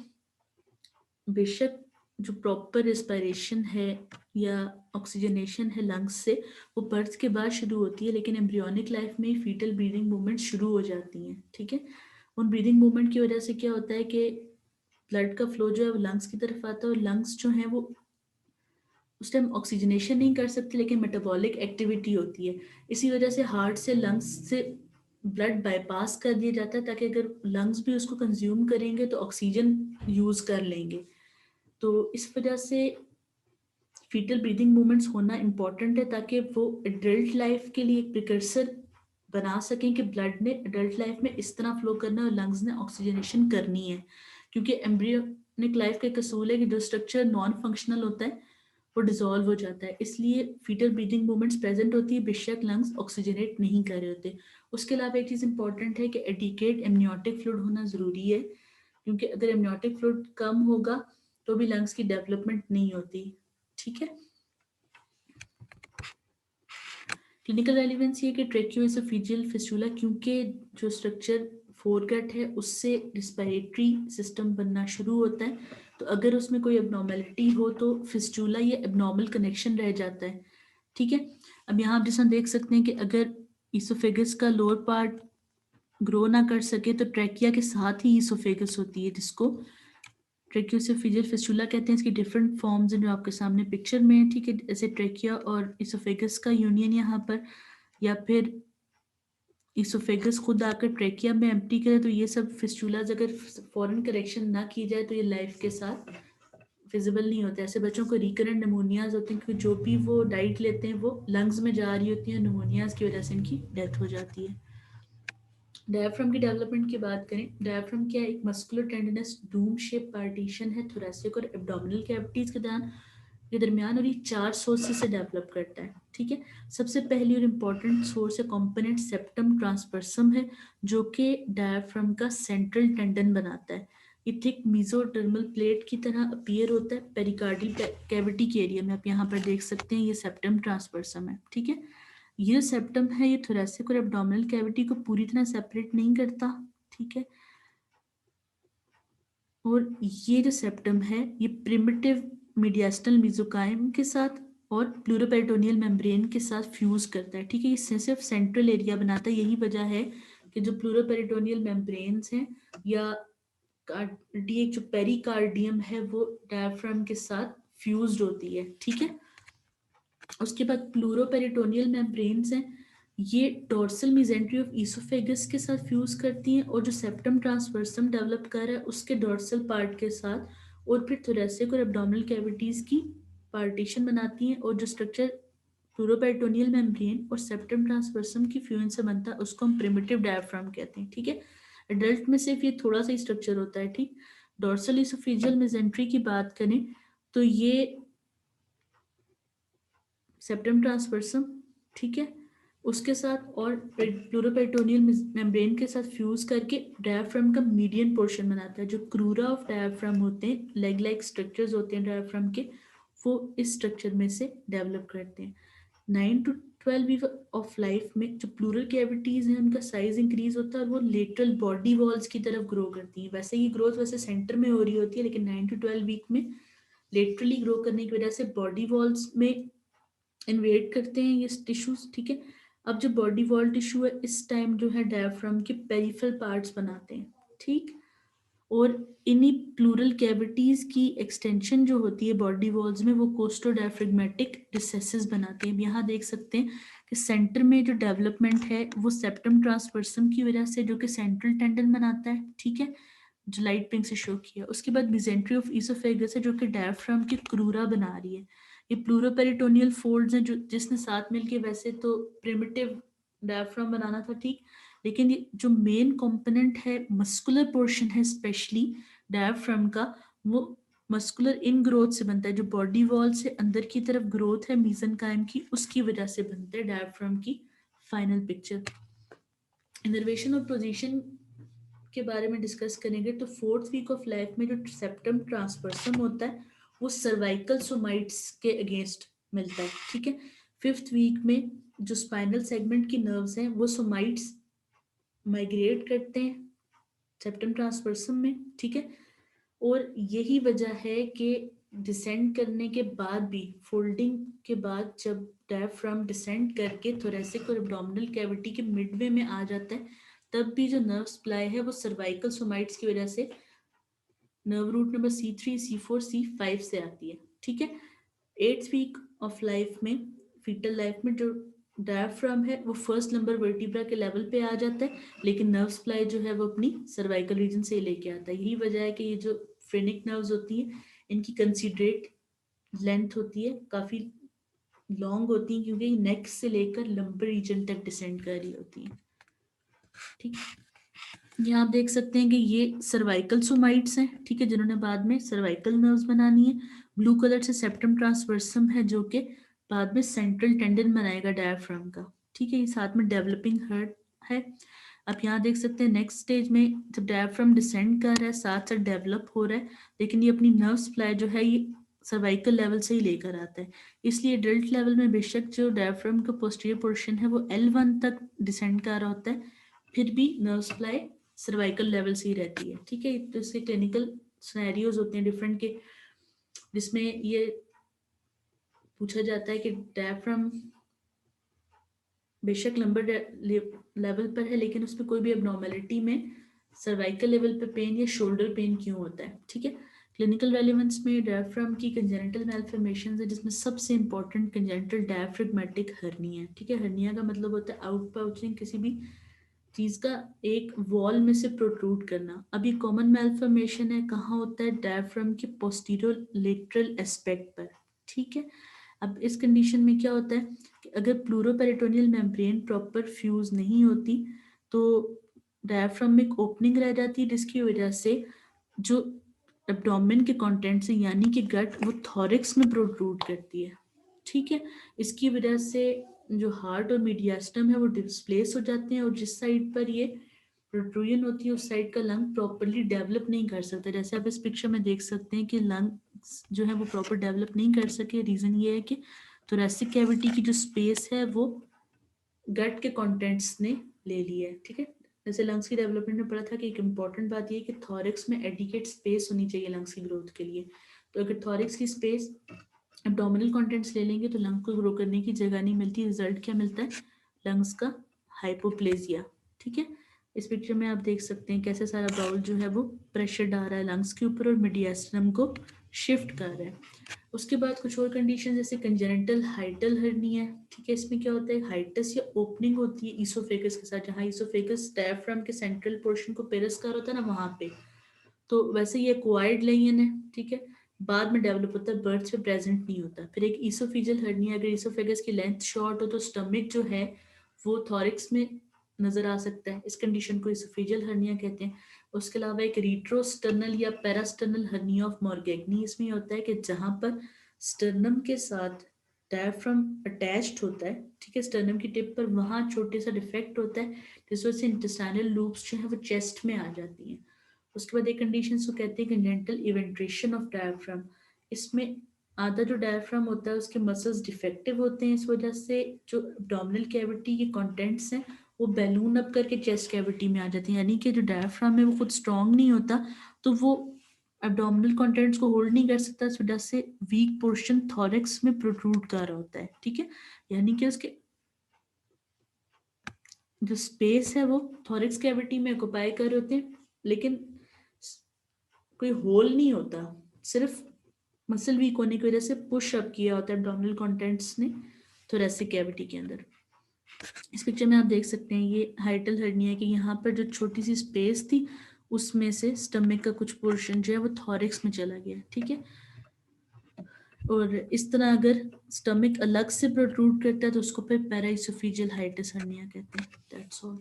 बेशक जो प्रॉपर रेस्पिरेशन है या ऑक्सीजनेशन है लंग्स से, वो बर्थ के बाद शुरू होती है, लेकिन एम्ब्रियोनिक लाइफ में फीटल ब्रीदिंग मूवमेंट शुरू हो जाती हैं, ठीक है। उन ब्रीदिंग मूवमेंट की वजह से क्या होता है कि ब्लड का फ्लो जो है वो लंग्स की तरफ आता है, और लंग्स जो है वो उस टाइम ऑक्सीजनेशन नहीं कर सकते, लेकिन मेटाबॉलिक एक्टिविटी होती है। इसी वजह से हार्ट से लंग्स से ब्लड बाईपास कर दिया जाता है, ताकि अगर लंग्स भी उसको कंज्यूम करेंगे तो ऑक्सीजन यूज कर लेंगे। तो इस वजह से फीटल ब्रीदिंग मूवमेंट्स होना इम्पॉर्टेंट है, ताकि वो एडल्ट लाइफ के लिए एक प्रिकर्सर बना सकें कि ब्लड ने एडल्ट लाइफ में इस तरह फ्लो करना है और लंग्स ने ऑक्सीजनेशन करनी है। क्योंकि एम्ब्रियोनिक लाइफ का एक असूल है कि जो स्ट्रक्चर नॉन फंक्शनल होता है वो डिसॉल्व हो जाता है, इसलिए फीटल ब्रीदिंग मूवमेंट्स प्रेजेंट होती है, बेशक लंग्स ऑक्सीजनेट नहीं कर रहे होते। उसके अलावा एक चीज़ इंपॉर्टेंट है कि एडिकेट एमनियोटिक फ्लूइड होना ज़रूरी है, क्योंकि अगर एमनियोटिक फ्लूइड कम होगा तो भी लंग्स की डेवलपमेंट नहीं होती, ठीक है। क्लिनिकल रेलिवेंस ये कि ट्रेकियोएसोफेजियल फिस्टुला, क्योंकि जो स्ट्रक्चर फोरगट है उससे रिस्पिरेटरी सिस्टम बनना शुरू होता है, तो अगर उसमें कोई एबनॉर्मेलिटी हो तो फिस्टुला ये एबनॉर्मल कनेक्शन रह जाता है, ठीक है। अब यहाँ आप जैसा देख सकते हैं कि अगर ईसोफेगस का लोअर पार्ट ग्रो ना कर सके तो ट्रैकिया के साथ ही ईसोफेगस होती है, जिसको ट्रेकियोसेफेजियल फिस्टुला कहते हैं। इसकी डिफरेंट फॉर्म्स हैं जो आपके सामने पिक्चर में है, ठीक है। जैसे ट्रेकिया और इसोफेगस का यूनियन यहाँ पर, या फिर इसोफेगस खुद आकर ट्रेकिया में एम्प्टी करे, तो ये सब फिस्टुलाज अगर फॉरेन करेक्शन ना की जाए तो ये लाइफ के साथ फिजिबल नहीं होते। ऐसे बच्चों को रिकरेंट निमोनियाज होते हैं, क्योंकि जो भी वो डाइट लेते हैं वो लंग्स में जा रही होती है, निमोनियाज की वजह से इनकी डेथ हो जाती है। डायफ्राम की डेवलपमेंट की बात करें, डायफ्राम क्या है? एक मस्कुलर टेंडनस डूम शेप पार्टीशन है थोरेसिक और एब्डोमिनल कैविटीज के दरमियान, और ये 4 सोर्सेस से डेवलप करता है, ठीक है। सबसे पहली और इम्पॉर्टेंट सोर्स है कॉम्पोनेंट सेप्टम ट्रांसपर्सम है, जो कि डायफ्राम का सेंट्रल टेंडन बनाता है। ये थिक मीजोडर्मल प्लेट की तरह अपीयर होता है पेरिकार्डियल कैविटी के एरिया में। आप यहाँ पर देख सकते हैं ये सेप्टम ट्रांसपर्सम है, ठीक है। ये जो सेप्टम है ये थोरेसिक और एब्डोमिनल कैविटी को पूरी तरह सेपरेट नहीं करता, ठीक है। और ये जो सेप्टम है ये प्रिमिटिव मीडियास्टल मेसोकाइम के साथ और प्लूरोपेरिटोनियल मेम्ब्रेन के साथ फ्यूज करता है, ठीक है। इससे सिर्फ सेंट्रल एरिया बनाता है, यही वजह है कि जो प्लूरोपेरिटोनियल मेम्ब्रेन्स हैं या कार्डियक जो पेरिकार्डियम है वो डायफ्राम के साथ फ्यूज्ड होती है, ठीक है। उसके बाद प्लूरोपेरिटोनियल मेम्ब्रेन्स हैं, ये डोर्सल मेसेंट्री ऑफ ईसोफेगस के साथ फ्यूज करती हैं, और जो सेप्टम ट्रांसवर्सम डेवलप कर रहा है उसके डोर्सल पार्ट के साथ, और फिर थोरेसिक और एब्डोमिनल कैविटीज की पार्टीशन बनाती हैं, और जो स्ट्रक्चर प्लूरोपेरिटोनियल मेम्ब्रेन और सेप्टम ट्रांसवर्सम की फ्यूजन से बनता है उसको हम प्रिमिटिव डायफ्राम कहते हैं, ठीक है। एडल्ट में सिर्फ ये थोड़ा सा ही स्ट्रक्चर होता है, ठीक। डोर्सल ईसोफेजियल मेसेंट्री की बात करें तो ये सेप्टम ट्रांसवर्सम, ठीक है, उसके साथ और प्लूरोपेरिटोनियल मेम्ब्रेन के साथ फ्यूज करके डायफ्राम का मीडियन पोर्शन बनाता है। जो क्रूरा ऑफ डायफ्राम होते हैं, लेग लाइक स्ट्रक्चर्स होते हैं डायफ्राम के, वो इस स्ट्रक्चर में से डेवलप करते हैं। 9 to 12 वीक ऑफ लाइफ में जो प्लूरल कैविटीज हैं उनका साइज इंक्रीज होता है और वो लेटरल बॉडी वॉल्स की तरफ ग्रो करती हैं। वैसे ही ग्रोथ वैसे सेंटर में हो रही होती है, लेकिन 9 to 12 वीक में लेटरली ग्रो करने की वजह से बॉडी वॉल्स में इन्वेट करते हैं ये टिश्यूज, ठीक है। अब जो बॉडी वॉल टिश्यू है इस टाइम जो है डायफ्राम के पेरिफेरल पार्ट्स बनाते हैं, ठीक। और इन्हीं प्लूरल कैविटीज की एक्सटेंशन जो होती है बॉडी वॉल्स में, वो कोस्टो डायफ्रेगमेटिक रिसेसेस बनाते हैं। अब यहाँ देख सकते हैं कि सेंटर में जो डेवलपमेंट है वो सेप्टम ट्रांसवर्सम की वजह से, जो कि सेंट्रल टेंडन बनाता है, ठीक है, जो लाइट पिंक से शो किया। उसके बाद मिजेंट्री ऑफ ईसोफेगस है, जो कि डायफ्राम की क्रूरा बना रही है। ये प्लूरोपेरिटोनियल फोल्ड्स हैं जो जिसने साथ मिलके वैसे तो प्रिमिटिव डायफ्राम बनाना था, ठीक, लेकिन ये जो मेन कंपोनेंट है, मस्कुलर पोर्शन है स्पेशली डायफ्राम का, वो मस्कुलर इन ग्रोथ से बनता है। जो बॉडी वॉल से अंदर की तरफ ग्रोथ है मीजनकाइम की, उसकी वजह से बनता है डायफ्राम की फाइनल पिक्चर। इनर्वेशन और पोजीशन के बारे में डिस्कस करेंगे तो फोर्थ वीक ऑफ लाइफ में जो सेप्टम ट्रांसवर्सम होता है वो सर्वाइकल सोमाइट्स के अगेंस्ट मिलता है, ठीक है। फिफ्थ वीक में जो स्पाइनल सेगमेंट की नर्व्स हैं वो सोमाइट्स माइग्रेट करते हैं सेप्टम ट्रांसवर्सम में, ठीक है। और यही वजह है कि डिसेंड करने के बाद भी, फोल्डिंग के बाद जब डायफ्राम डिसेंड करके थोरेसिक और एब्डोमिनल कैविटी के मिडवे में आ जाता है, तब भी जो नर्व सप्लाई है वो सर्वाइकल सोमाइट्स की वजह से nerve root number C3, C4, C5 से आती है, ठीक है। एट्थ वीक ऑफ लाइफ में, फीटल लाइफ में, जो डायफ्राम है वो फर्स्ट नंबर वर्टिब्रा के लेवल पे आ जाता है, लेकिन नर्व सप्लाई जो है वो अपनी सर्वाइकल रीजन से ही लेके आता है। यही वजह है कि ये जो फ्रेनिक नर्व्स होती हैं इनकी कंसीडरेट लेंथ होती है, काफी लॉन्ग होती हैं, क्योंकि नेक से लेकर लंबर रीजन तक डिसेंड कर रही होती है, ठीक। ये आप देख सकते हैं कि ये सर्वाइकल सोमाइट्स हैं, ठीक है, जिन्होंने बाद में सर्वाइकल नर्व्स बनानी है। ब्लू कलर से सेप्टम ट्रांसवर्सम है, जो कि बाद में सेंट्रल टेंडन बनाएगा डायफ्राम का, ठीक है। ये साथ में डेवलपिंग हर्ट है। आप यहाँ देख सकते हैं नेक्स्ट स्टेज में जब डायफ्राम डिसेंड कर रहा है, साथ साथ डेवलप हो रहा है, लेकिन ये अपनी नर्व सप्लाई जो है ये सर्वाइकल लेवल से ही लेकर आता है। इसलिए एडल्ट लेवल में बेशक जो डायफ्राम का पोस्टीरियर पोर्शन है वो L1 तक डिसेंड कर रहा होता है, फिर भी नर्व सप्लाई सर्वाइकल लेवल से ही रहती है, ठीक है। तो इससे क्लिनिकल सिनेरियोज होते हैं डिफरेंट के, जिसमें ये पूछा जाता है कि डायफ्राम बेशक लंबर लेवल पर है, लेकिन उसमें कोई भी एबनॉर्मेलिटी में सर्वाइकल लेवल पे पेन या शोल्डर पेन क्यों होता है, ठीक है। क्लिनिकल रेलेवेंस में डायफ्राम की कंजेनिटल मैलफॉर्मेशन है, जिसमें सबसे इंपॉर्टेंट कंजेनिटल डायफ्रेगमेटिक हर्निया है, ठीक है। हर्निया का मतलब होता है आउट पाउचिंग, किसी भी चीज का एक वॉल में से प्रोट्रूड करना। अब ये कॉमन मैलफॉर्मेशन है, कहाँ होता है, डायफ्राम के पोस्टीरियर लेटरल एस्पेक्ट पर, ठीक है। अब इस कंडीशन में क्या होता है कि अगर प्लूरोपेरिटोनियल मेम्ब्रेन प्रॉपर फ्यूज नहीं होती तो डायफ्राम में एक ओपनिंग रह जाती है, जिसकी वजह से जो एब्डोमेन के कंटेंट से यानी कि गट, वो थॉरिक्स में प्रोट्रूड करती है, ठीक है। इसकी वजह से जो हार्ट और मीडियास्टम है वो डिस्प्लेस हो जाते हैं, और जिस साइड पर ये प्रोट्रूजन होती है उस साइड का लंग प्रॉपरली डेवलप नहीं कर सकता। जैसे आप इस पिक्चर में देख सकते हैं कि लंग्स जो है वो प्रॉपर डेवलप नहीं कर सके। रीजन ये है कि थोरेसिक कैविटी की जो स्पेस है वो गट के कंटेंट्स ने ले ली है, ठीक है। जैसे लंग्स की डेवलपमेंट में पढ़ा था कि एक इम्पॉर्टेंट बात ये है कि थॉरिक्स में एडिकेट स्पेस होनी चाहिए लंग्स की ग्रोथ के लिए। तो अगर थॉरिक्स की स्पेस एब्डोमिनल कंटेंट्स ले लेंगे तो लंग को ग्रो करने की जगह नहीं मिलती। रिजल्ट क्या मिलता है, लंग्स का हाइपोप्लेजिया, ठीक है। इस पिक्चर में आप देख सकते हैं कैसे सारा बाउल जो है वो प्रेशर डाल रहा है लंग्स के ऊपर और मीडियास्टम को शिफ्ट कर रहा है। उसके बाद कुछ और कंडीशन जैसे कंजेनिटल हाइटल हर्निया है, ठीक है। इसमें क्या होता है, हाइटस या ओपनिंग होती है ईसोफेगस के साथ, जहाँ ईसोफेगस डायफ्राम के सेंट्रल पोर्शन को पेरिस्कार होता है ना, वहां पे। तो वैसे ये एक्वायर्ड लेयन है, ठीक है, बाद में डेवलप होता है, बर्थ पे प्रेजेंट नहीं होता। फिर एक ईसोफिजियल हर्निया, अगर ईसोफेगस की लेंथ शॉर्ट हो तो स्टमक जो है वो थॉरिक्स में नजर आ सकता है, इस कंडीशन को ईसोफिजियल हर्निया कहते हैं। उसके अलावा एक रीट्रोस्टर्नल या पैरास्टर्नल हर्निया ऑफ मॉर्गेग्नी, इसमें होता है कि जहां पर स्टर्नम के साथ डायफ्राम अटैच्ड होता है, ठीक है, स्टर्नम की टिप पर, वहां छोटे सा डिफेक्ट होता है, जिस वजह से इंटेस्टाइनल लूप्स जो है वो चेस्ट में आ जाती हैं। उसके बाद एक कंडीशन को कहते हैं कंजेनिटल इवेंट्रेशन ऑफ डायफ्राम। इसमें आधा जो डायफ्राम होता है उसके मसल्स डिफेक्टिव होते हैं, इस वजह से जो एब्डोमिनल कैविटी के कंटेंट्स हैं वो बैलून अप करके चेस्ट कैविटी में आ जाती हैं, यानी कि जो डायफ्राम है वो खुद स्ट्रांग नहीं होता, तो वो एब्डोमिनल कंटेंट्स को होल्ड नहीं कर सकता, इस वजह से वीक पोर्शन थॉरेक्स में प्रोट्रूड कर रहा होता है, ठीक है। यानी कि उसके जो स्पेस है वो थॉरेक्स कैविटी में ऑक्युपाई कर रहे होते हैं, लेकिन कोई होल नहीं होता, सिर्फ मसल वीक होने की वजह से पुश अप किया होता है एब्डोमिनल कंटेंट्स ने थोरेसिक कैविटी के अंदर। इस पिक्चर में आप देख सकते हैं ये हाइटल हर्निया कि यहाँ पर जो छोटी सी स्पेस थी उसमें से स्टमक का कुछ पोर्शन जो है वो थॉरिक्स में चला गया, ठीक है। और इस तरह अगर स्टमक अलग से प्रोट्रूड करता है तो उसको फिर पैराइसोफिजियल हाइटिस हर्निया कहते हैं। That's all.